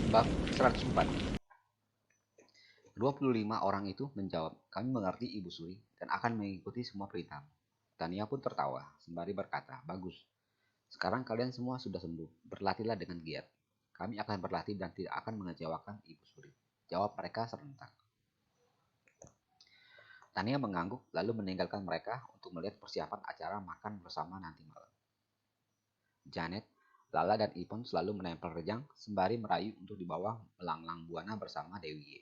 Bab 104. 25 orang itu menjawab, "Kami mengerti Ibu Suri dan akan mengikuti semua perintah." Tania pun tertawa sembari berkata, "Bagus. Sekarang kalian semua sudah sembuh. Berlatihlah dengan giat. Kami akan berlatih dan tidak akan mengecewakan Ibu Suri." Jawab mereka serentak. Tania mengangguk lalu meninggalkan mereka untuk melihat persiapan acara makan bersama nanti malam. Janet, Lala, dan Ipon selalu menempel Rejang sembari merayu untuk dibawa melanglang buana bersama Dewi.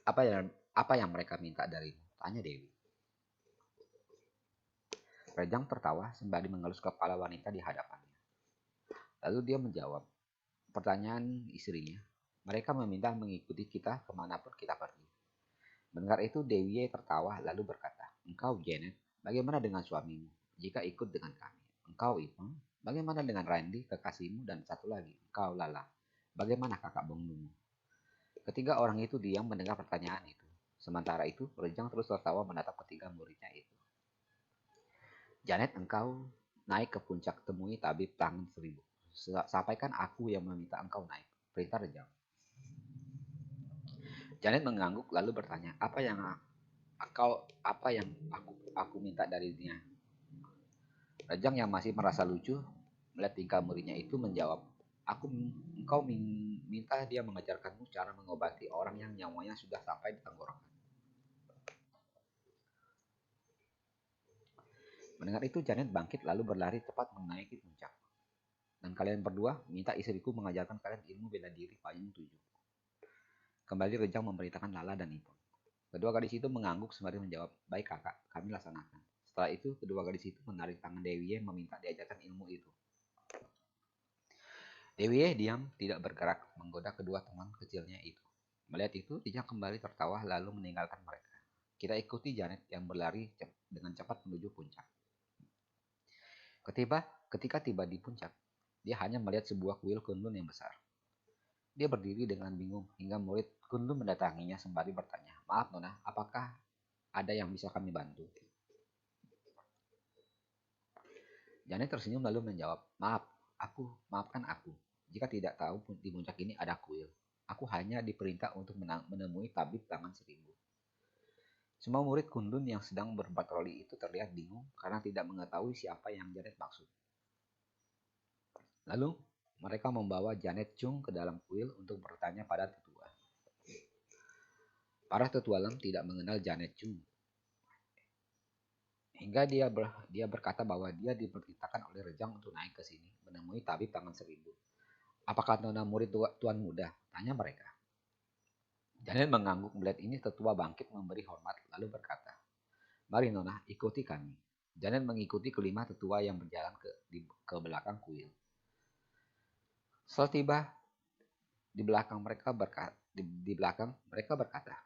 Apa yang mereka minta darimu? Tanya Dewi. Rejang tertawa sembari mengelus kepala wanita di hadapannya. Lalu dia menjawab pertanyaan istrinya. Mereka meminta mengikuti kita kemanapun kita pergi. Mendengar itu, Dewi tertawa lalu berkata, "Engkau, Janet, bagaimana dengan suamimu jika ikut dengan kami? Engkau, Ipon, bagaimana dengan Randy, kekasihmu, dan satu lagi, engkau, Lala, bagaimana kakak bungsumu?" Ketiga orang itu diam mendengar pertanyaan itu. Sementara itu, Rejang terus tertawa menatap ketiga muridnya itu. "Janet, engkau naik ke puncak, temui tabib tangan 1000. Sampaikan aku yang meminta engkau naik," perintah Rejang. Janet mengangguk lalu bertanya, apa yang aku minta darinya?" Rejang yang masih merasa lucu melihat tingkah muridnya itu menjawab, engkau minta dia mengajarkanmu cara mengobati orang yang nyawanya sudah sampai di tenggorokan." Mendengar itu, Janet bangkit lalu berlari tepat menaiki puncak. "Dan kalian berdua, minta istriku mengajarkan kalian ilmu bela diri payung 7." Kembali Rejang memerintahkan Lala dan Ipon. Kedua gadis itu mengangguk sembari menjawab, "Baik kakak, kami laksanakan." Setelah itu, kedua gadis itu menarik tangan Dewi meminta diajarkan ilmu itu. Dewi diam, tidak bergerak, menggoda kedua teman kecilnya itu. Melihat itu, Rejang kembali tertawa lalu meninggalkan mereka. Kita ikuti Janet yang berlari dengan cepat menuju puncak. Ketika tiba di puncak, dia hanya melihat sebuah kuil Kunlun yang besar. Dia berdiri dengan bingung hingga murid Kunlun mendatanginya sembari bertanya, "Maaf Nona, apakah ada yang bisa kami bantu?" Janet tersenyum lalu menjawab, maafkan aku. Jika tidak tahu di puncak ini ada kuil. Aku hanya diperintah untuk menemui tabib tangan 1000. Semua murid Kunlun yang sedang berpatroli itu terlihat bingung karena tidak mengetahui siapa yang Janet maksud. Lalu, mereka membawa Janet Chung ke dalam kuil untuk bertanya pada tetua. Para tetua Lem tidak mengenal Janet Chung. Hingga dia berkata bahwa dia diperintahkan oleh Rejang untuk naik ke sini, menemui tabib tangan 1000. "Apakah Nona murid Tuan Muda?" tanya mereka. Janet mengangguk melihat ini. Tetua bangkit memberi hormat, lalu berkata, "Mari Nona, ikuti kami." Janet mengikuti kelima tetua yang berjalan ke belakang kuil. Setelah tiba di belakang mereka berkata,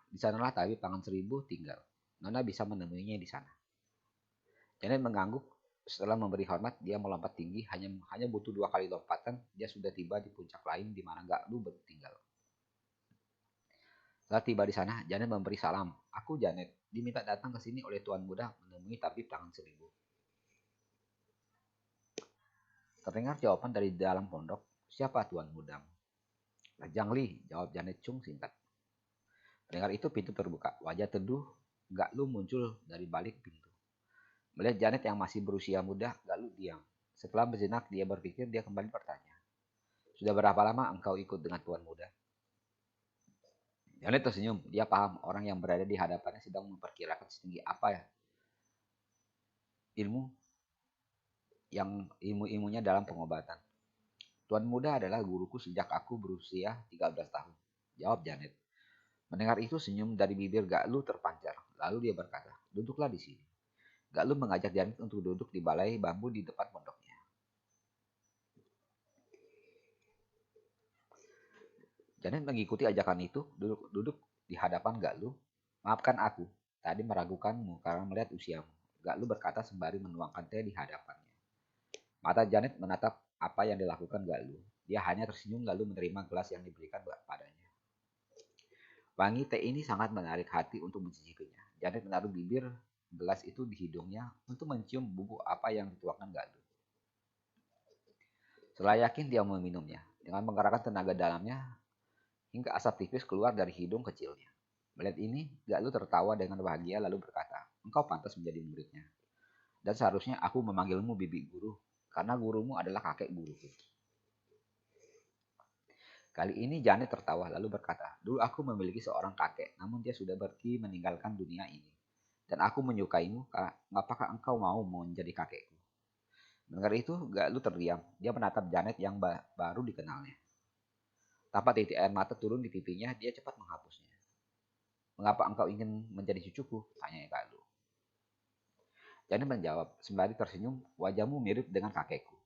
"Di sanalah tabib tangan 1000 tinggal. Nona bisa menemuinya di sana." Janet mengangguk. Setelah memberi hormat, dia melompat tinggi. Hanya butuh 2 kali lompatan, dia sudah tiba di puncak lain di mana Gaklu tinggal. Setelah tiba di sana, Janet memberi salam. "Aku Janet, diminta datang ke sini oleh Tuan Muda menemui tabib tangan 1000." Terdengar jawaban dari dalam pondok, "Siapa Tuan Muda?" "Rejang Li," jawab Janet Chung singkat. Mendengar itu, pintu terbuka. Wajah teduh Gaklu muncul dari balik pintu. Melihat Janet yang masih berusia muda, Gaklu diam. Setelah sejenak dia berpikir, dia kembali bertanya, "Sudah berapa lama engkau ikut dengan Tuan Muda?" Janet tersenyum. Dia paham orang yang berada di hadapannya sedang memperkirakan setinggi apa ya ilmu-ilmunya dalam pengobatan. "Tuan Muda adalah guruku sejak aku berusia 13 tahun," jawab Janet. Mendengar itu, senyum dari bibir Gaklu terpancar. Lalu dia berkata, "Duduklah di sini." Gaklu mengajak Janet untuk duduk di balai bambu di depan pondoknya. Janet mengikuti ajakan itu, duduk di hadapan Gaklu. "Maafkan aku, tadi meragukanmu karena melihat usiamu," Gaklu berkata sembari menuangkan teh di hadapannya. Mata Janet menatap apa yang dilakukan Gaklu. Dia hanya tersenyum lalu menerima gelas yang diberikan padanya. Wangi teh ini sangat menarik hati untuk mencicipinya. Janet menaruh bibir gelas itu di hidungnya untuk mencium bubuk apa yang dituangkan Gaklu. Setelah yakin dia meminumnya, dengan mengerahkan tenaga dalamnya, hingga asap tipis keluar dari hidung kecilnya. Melihat ini, Galuh tertawa dengan bahagia lalu berkata, "Engkau pantas menjadi muridnya. Dan seharusnya aku memanggilmu bibi guru, karena gurumu adalah kakek guruku." Kali ini Janet tertawa lalu berkata, "Dulu aku memiliki seorang kakek, namun dia sudah pergi meninggalkan dunia ini. Dan aku menyukaimu, apakah engkau mau menjadi kakekku?" Mendengar itu, Galuh terdiam. Dia menatap Janet yang baru dikenalnya. Tanpa titik air mata turun di pipinya, dia cepat menghapusnya. "Mengapa engkau ingin menjadi cucuku?" tanya Galuh. Janet menjawab, sembari tersenyum, "Wajahmu mirip dengan kakekku.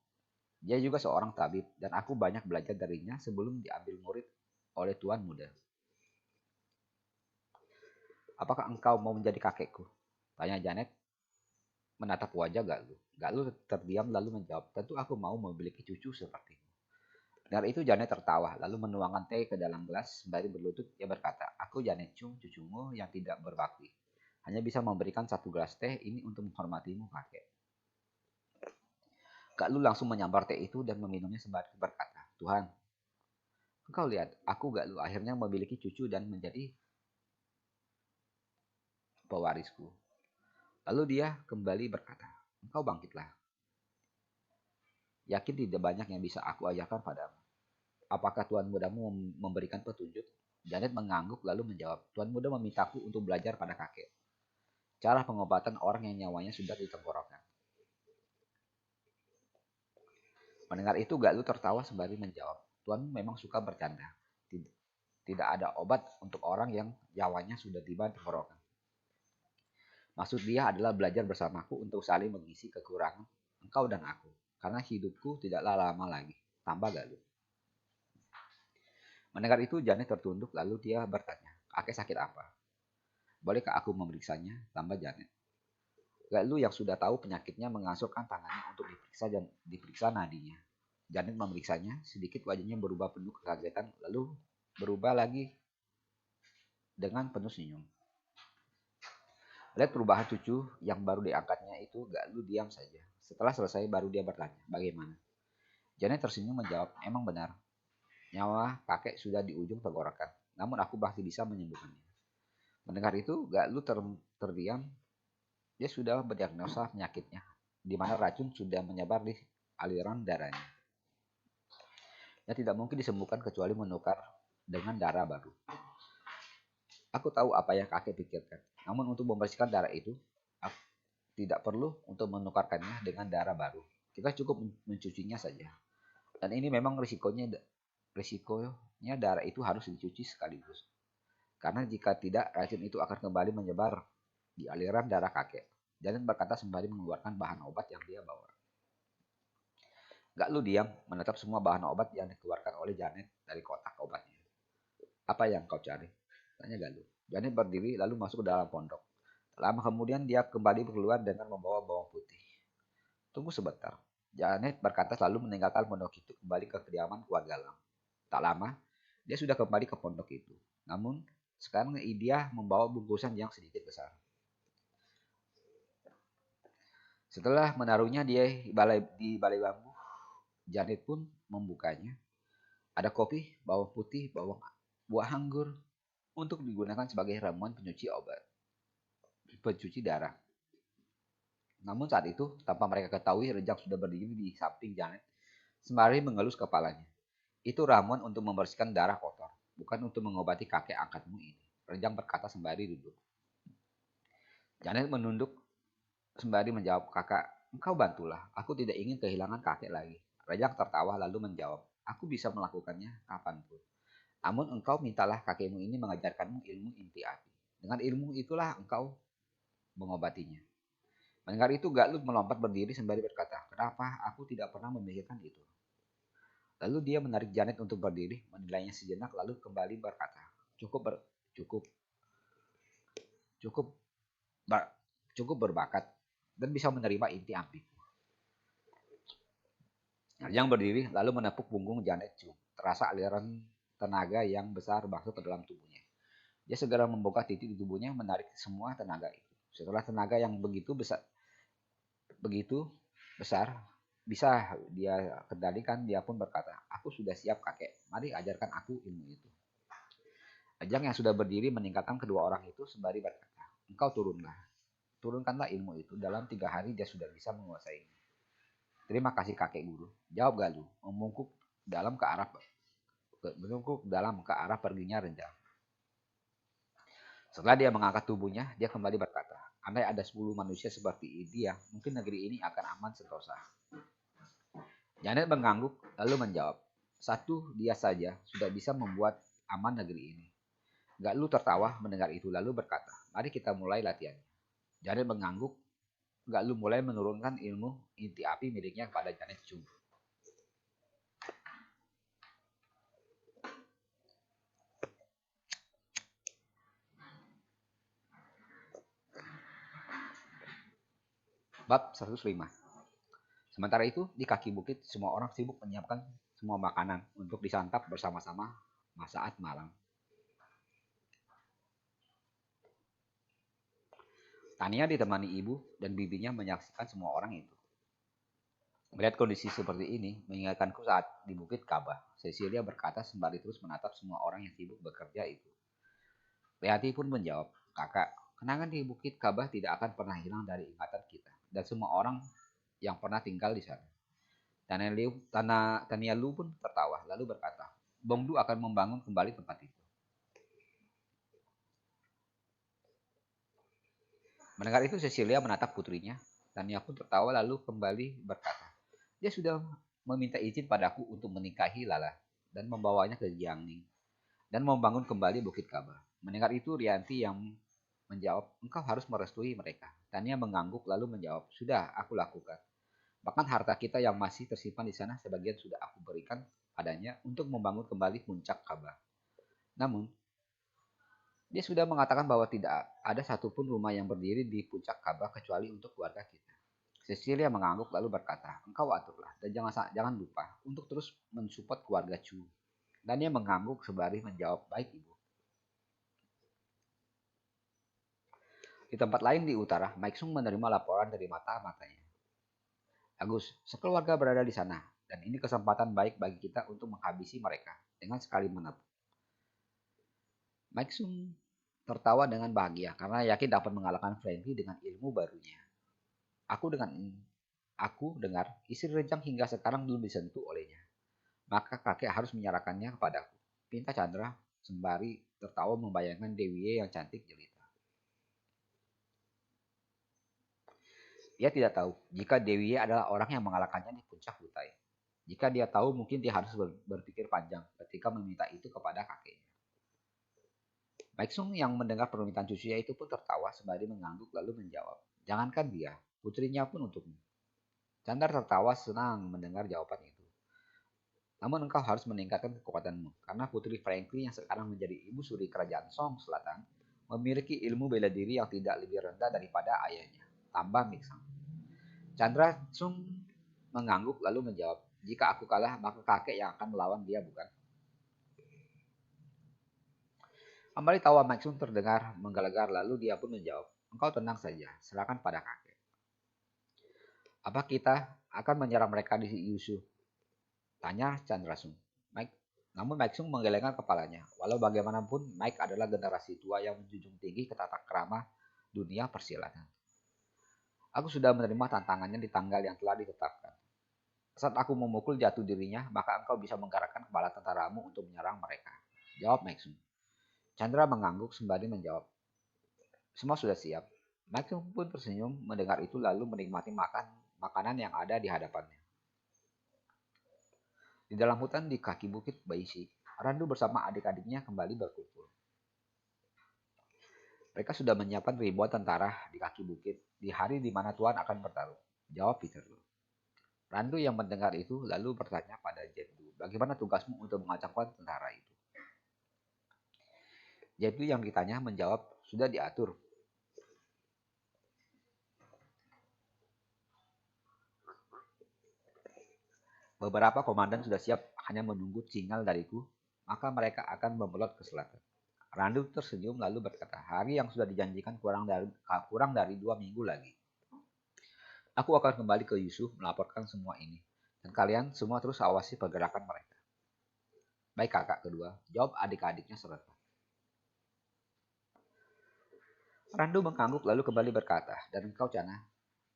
Dia juga seorang tabib, dan aku banyak belajar darinya sebelum diambil murid oleh tuan muda." "Apakah engkau mau menjadi kakekku?" tanya Janet menatap wajah Galuh. Galuh terdiam lalu menjawab, "Tentu aku mau memiliki cucu sepertimu." Dari itu Janet tertawa, lalu menuangkan teh ke dalam gelas. Sembari berlutut, dia berkata, "Aku Janet Chung, cucumu yang tidak berbakti. Hanya bisa memberikan satu gelas teh ini untuk menghormatimu, kakek." Galuh langsung menyambar teh itu dan meminumnya sembari berkata, "Tuhan, engkau lihat, aku Galuh akhirnya memiliki cucu dan menjadi pewarisku." Lalu dia kembali berkata, "Engkau bangkitlah. Yakin tidak banyak yang bisa aku ajarkan padamu. Apakah Tuan mudamu memberikan petunjuk?" Janet mengangguk lalu menjawab, "Tuan muda memintaku untuk belajar pada kakek. Cara pengobatan orang yang nyawanya sudah di tenggorokan." Mendengar itu Galuh tertawa sembari menjawab, "Tuan memang suka bercanda. Tidak ada obat untuk orang yang nyawanya sudah tiba di tenggorokan. Maksud dia adalah belajar bersamaku untuk saling mengisi kekurangan engkau dan aku. Karena hidupku tidaklah lama lagi." Tambah Galuh. Mendengar itu Janet tertunduk lalu dia bertanya, "Kakek sakit apa? Bolehkah aku memeriksanya?" Tambah Janet. Galuh yang sudah tahu penyakitnya mengasurkan tangannya untuk diperiksa dan diperiksa nadinya. Janet memeriksanya, sedikit wajahnya berubah penuh kekagetan, lalu berubah lagi dengan penuh senyum. Lihat perubahan cucu yang baru diangkatnya itu, Galuh diam saja. Setelah selesai baru dia bertanya, "Bagaimana?" Janet tersenyum menjawab, "Emang benar. Nyawa kakek sudah di ujung tenggorokan, namun aku masih bisa menyembuhkannya." Mendengar itu, Galuh terdiam. Dia sudah berdiagnosa penyakitnya, di mana racun sudah menyebar di aliran darahnya. Yang tidak mungkin disembuhkan kecuali menukar dengan darah baru. Aku tahu apa yang kakek pikirkan. Namun untuk membersihkan darah itu, aku tidak perlu untuk menukarkannya dengan darah baru. Kita cukup mencucinya saja. Dan ini memang risikonya darah itu harus dicuci sekaligus. Karena jika tidak, racun itu akan kembali menyebar di aliran darah kakek. Janet berkata sembari mengeluarkan bahan obat yang dia bawa. Galuh diam menatap semua bahan obat yang dikeluarkan oleh Janet dari kotak obatnya. "Apa yang kau cari?" tanya Galuh. Janet berdiri lalu masuk ke dalam pondok. Lama kemudian dia kembali keluar dengan membawa bawang putih. "Tunggu sebentar." Janet berkata lalu meninggalkan pondok itu kembali ke kediaman keluarga Lam. Tak lama, dia sudah kembali ke pondok itu. Namun, sekarang dia membawa bungkusan yang sedikit besar. Setelah menaruhnya di balai bambu, Janet pun membukanya. Ada kopi, bawang putih, buah anggur untuk digunakan sebagai ramuan pencuci darah. Namun saat itu, tanpa mereka ketahui, Rejang sudah berdiri di samping Janet, sembari mengelus kepalanya. "Itu ramuan untuk membersihkan darah kotor, bukan untuk mengobati kakek angkatmu ini," Rejang berkata sembari duduk. Janet menunduk sembari menjawab, "Kakak, engkau bantulah. Aku tidak ingin kehilangan kakek lagi." Rejang tertawa lalu menjawab, "Aku bisa melakukannya kapanpun. Namun engkau mintalah kakekmu ini mengajarkanmu ilmu inti api. Dengan ilmu itulah engkau mengobatinya." Mendengar itu Galuh melompat berdiri sembari berkata, "Kenapa aku tidak pernah memikirkan itu?" Lalu dia menarik Janet untuk berdiri, menilainya sejenak lalu kembali berkata, "Cukup, cukup, cukup berbakat dan bisa menerima inti apiku." Yang berdiri lalu menepuk punggung Janet Chu. Terasa aliran tenaga yang besar masuk ke dalam tubuhnya. Dia segera membuka titik di tubuhnya menarik semua tenaga itu. Setelah tenaga yang begitu besar bisa dia kendalikan, dia pun berkata, "Aku sudah siap kakek, mari ajarkan aku ilmu itu." Rejang yang sudah berdiri meninggalkan kedua orang itu sembari berkata, engkau turunkanlah ilmu itu, dalam 3 hari dia sudah bisa menguasainya. Terima kasih kakek guru, jawab Galuh, membungkuk dalam ke arah perginya Rejang. Setelah dia mengangkat tubuhnya, dia kembali berkata, andai ada 10 manusia seperti dia, mungkin negeri ini akan aman sentosa. Janet mengangguk lalu menjawab, satu dia saja sudah bisa membuat aman negeri ini. Galuh tertawa mendengar itu lalu berkata, mari kita mulai latihan. Janet mengangguk. Galuh mulai menurunkan ilmu inti api miliknya kepada Janet Chung. Bab 105. Sementara itu, di kaki bukit, semua orang sibuk menyiapkan semua makanan untuk disantap bersama-sama saat malam. Tania ditemani ibu dan bibinya menyaksikan semua orang itu. Melihat kondisi seperti ini, mengingatkanku saat di Bukit Kabah. Cecilia berkata sembari terus menatap semua orang yang sibuk bekerja itu. Riati pun menjawab, kakak, kenangan di Bukit Kabah tidak akan pernah hilang dari ingatan kita dan semua orang yang pernah tinggal di sana. Tania Lu pun tertawa lalu berkata, Bongdu akan membangun kembali tempat itu. Mendengar itu Cecilia menatap putrinya. Tania pun tertawa lalu kembali berkata, dia sudah meminta izin padaku untuk menikahi Lala dan membawanya ke Jiangning dan membangun kembali Bukit Kabah. Mendengar itu Rianti yang menjawab, engkau harus merestui mereka. Tania mengangguk lalu menjawab, sudah aku lakukan. Bahkan harta kita yang masih tersimpan di sana sebagian sudah aku berikan padanya untuk membangun kembali puncak Kabah. Namun, dia sudah mengatakan bahwa tidak ada satupun rumah yang berdiri di puncak Kabah kecuali untuk keluarga kita. Cecilia mengangguk lalu berkata, engkau aturlah dan jangan lupa untuk terus mensupport keluarga Chu. Dan dia mengangguk sembari menjawab, baik ibu. Di tempat lain di utara, Mike Sung menerima laporan dari mata-matanya. Agus, sekeluarga berada di sana, dan ini kesempatan baik bagi kita untuk menghabisi mereka dengan sekali menatap. Mike Sung tertawa dengan bahagia karena yakin dapat mengalahkan Frankie dengan ilmu barunya. Aku dengar istri Rejang hingga sekarang belum disentuh olehnya. Maka kakek harus menyerahkannya kepadaku. Pinta Chandra sembari tertawa membayangkan Dewi yang cantik jelita. Dia tidak tahu jika Dewi adalah orang yang mengalahkannya di puncak hutai. Jika dia tahu, mungkin dia harus berpikir panjang ketika meminta itu kepada kakeknya. Baik Sung yang mendengar permintaan cucunya itu pun tertawa sembari mengangguk lalu menjawab, jangankan dia, putrinya pun untukmu. Chandra tertawa senang mendengar jawaban itu. Namun engkau harus meningkatkan kekuatanmu, karena Putri Frankie yang sekarang menjadi ibu suri kerajaan Song Selatan memiliki ilmu bela diri yang tidak lebih rendah daripada ayahnya, tambah Mixang. Chandra Sung mengangguk lalu menjawab, jika aku kalah maka kakek yang akan melawan dia bukan? Kembali tawa Mixung terdengar menggelegar lalu dia pun menjawab, engkau tenang saja, serahkan pada kakek. Apa kita akan menyerang mereka di Yusuf? Tanya Chandra Sung. Namun Mike Sung menggelengkan kepalanya. Walau bagaimanapun, Mike adalah generasi tua yang menjunjung tinggi ke tata krama dunia persilatan. Aku sudah menerima tantangannya di tanggal yang telah ditetapkan. Saat aku memukul jatuh dirinya, maka engkau bisa menggerakkan kepala tentaramu untuk menyerang mereka. Jawab Mike Sung. Chandra mengangguk sembari menjawab. Semua sudah siap. Mike Sung pun tersenyum mendengar itu lalu menikmati makanan yang ada di hadapannya. Di dalam hutan di kaki bukit Baisi, Randu bersama adik-adiknya kembali berkumpul. Mereka sudah menyiapkan ribuan tentara di kaki bukit di hari di mana Tuan akan bertarung. Jawab Peter Lu. Randu yang mendengar itu lalu bertanya pada Jetlu, bagaimana tugasmu untuk mengacaukan tentara itu? Jetlu yang ditanya menjawab, sudah diatur. Beberapa komandan sudah siap hanya menunggu sinyal dariku, maka mereka akan membelot ke selatan. Randu tersenyum lalu berkata, hari yang sudah dijanjikan kurang dari 2 minggu lagi. Aku akan kembali ke Yusuf melaporkan semua ini, dan kalian semua terus awasi pergerakan mereka. Baik kakak kedua, jawab adik-adiknya serentak. Randu mengangguk lalu kembali berkata, dan engkau Cana,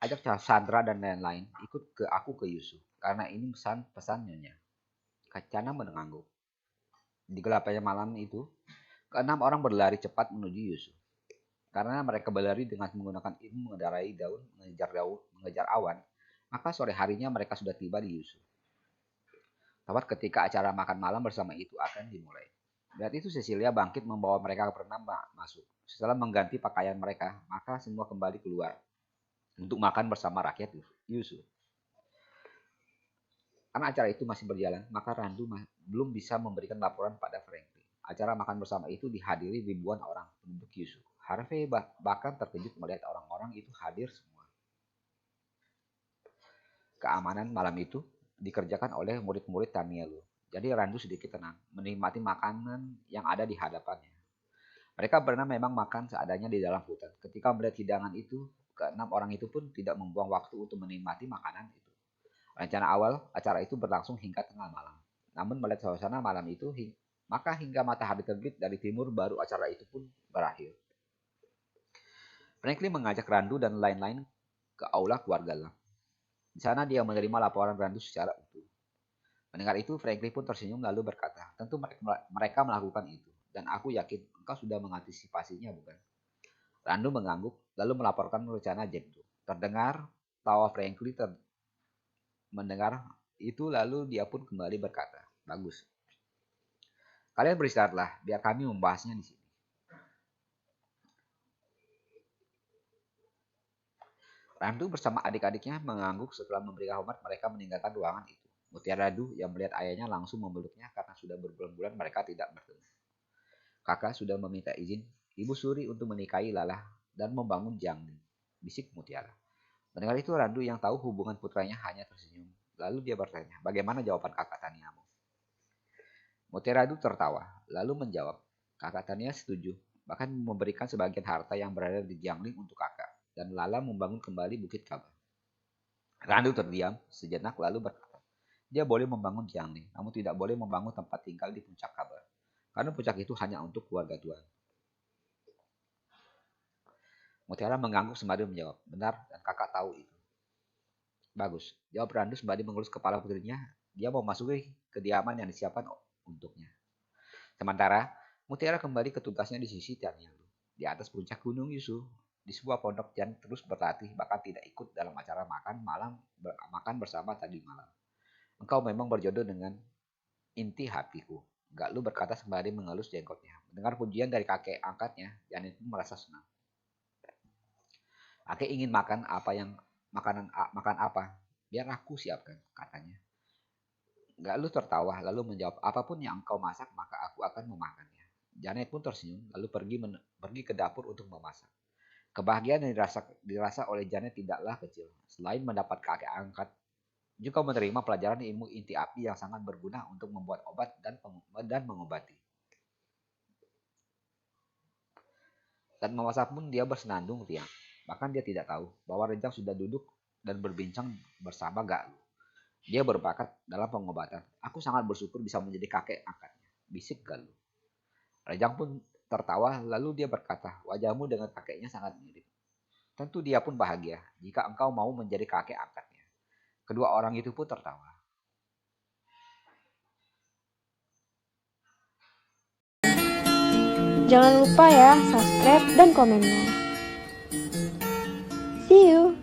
ajak Sandra dan lain-lain ikut ke aku ke Yusuf, karena ini pesan nyonya. Cana mengangguk. Di gelapnya malam itu, keenam orang berlari cepat menuju Yusuf. Karena mereka berlari dengan menggunakan ilmu mengejar awan, maka sore harinya mereka sudah tiba di Yusuf. Tepat ketika acara makan malam bersama itu akan dimulai. Saat itu Cecilia bangkit membawa mereka berenam masuk. Setelah mengganti pakaian mereka, maka semua kembali keluar untuk makan bersama rakyat Yusuf. Karena acara itu masih berjalan, maka Randu belum bisa memberikan laporan pada Franklin. Acara makan bersama itu dihadiri ribuan orang penduduk Yusuf. Harvey bahkan terkejut melihat orang-orang itu hadir semua. Keamanan malam itu dikerjakan oleh murid-murid Tanielu. Jadi Randu sedikit tenang, menikmati makanan yang ada di hadapannya. Mereka berenam memang makan seadanya di dalam hutan. Ketika melihat hidangan itu, keenam orang itu pun tidak membuang waktu untuk menikmati makanan itu. Rencana awal acara itu berlangsung hingga tengah malam. Namun melihat suasana malam itu, maka hingga matahari terbit dari timur baru acara itu pun berakhir. Franklin mengajak Randu dan lain-lain ke aula keluarga Lam. Di sana dia menerima laporan Randu secara utuh. Mendengar itu, Franklin pun tersenyum lalu berkata, tentu mereka melakukan itu, dan aku yakin engkau sudah mengantisipasinya, bukan? Randu mengangguk, lalu melaporkan rencana Jekdu. Terdengar tawa Franklin mendengar itu, lalu dia pun kembali berkata, bagus. Kalian beristirahatlah, biar kami membahasnya di sini. Randu bersama adik-adiknya mengangguk setelah memberikan hormat mereka meninggalkan ruangan itu. Mutiara Randu yang melihat ayahnya langsung memeluknya karena sudah berbulan-bulan mereka tidak bertemu. Kakak sudah meminta izin Ibu Suri untuk menikahi Lalah dan membangun Jiangling, bisik Mutiara. Mendengar itu Randu yang tahu hubungan putranya hanya tersenyum. Lalu dia bertanya, bagaimana jawaban kakak Taniamu? Mutiara Randu tertawa, lalu menjawab, kakak Tania setuju, bahkan memberikan sebagian harta yang berada di Jiangling untuk kakak. Dan Lala membangun kembali Bukit Kaba. Randu terdiam sejenak lalu berkata, dia boleh membangun Jiangling, namun tidak boleh membangun tempat tinggal di puncak Kaba. Karena puncak itu hanya untuk keluarga Tuan. Mutiara mengangguk sembari menjawab, benar dan kakak tahu itu. Bagus, jawab Randu sembari mengelus kepala putrinya, dia mau masuk ke kediaman yang disiapkan untuknya. Sementara, Mutiara kembali ke tugasnya di sisi Tianyanlu, di atas puncak gunung Yusuf. Di sebuah pondok Jan terus berlatih, bahkan tidak ikut dalam acara makan bersama tadi malam. Engkau memang berjodoh dengan inti hatiku. Galuh berkata sembari mengelus jenggotnya. Mendengar pujian dari kakek angkatnya, Janet pun merasa senang. Kakek ingin makan apa? Biar aku siapkan, katanya. Galuh tertawa lalu menjawab, apapun yang engkau masak maka aku akan memakannya. Janet pun tersenyum lalu pergi ke dapur untuk memasak. Kebahagiaan yang dirasa oleh Janet tidaklah kecil. Selain mendapat kakek angkat, juga menerima pelajaran ilmu inti api yang sangat berguna untuk membuat obat dan mengobati. Dan memasak pun dia bersenandung tiang. Bahkan dia tidak tahu bahwa Rejang sudah duduk dan berbincang bersama Galuh. Dia berbakat dalam pengobatan. Aku sangat bersyukur bisa menjadi kakek angkatnya, bisik Galuh. Rejang pun tertawa lalu dia berkata, wajahmu dengan kakeknya sangat mirip. Tentu dia pun bahagia jika engkau mau menjadi kakek angkatnya. Kedua orang itu pun tertawa. Jangan lupa ya subscribe dan komennya. See you!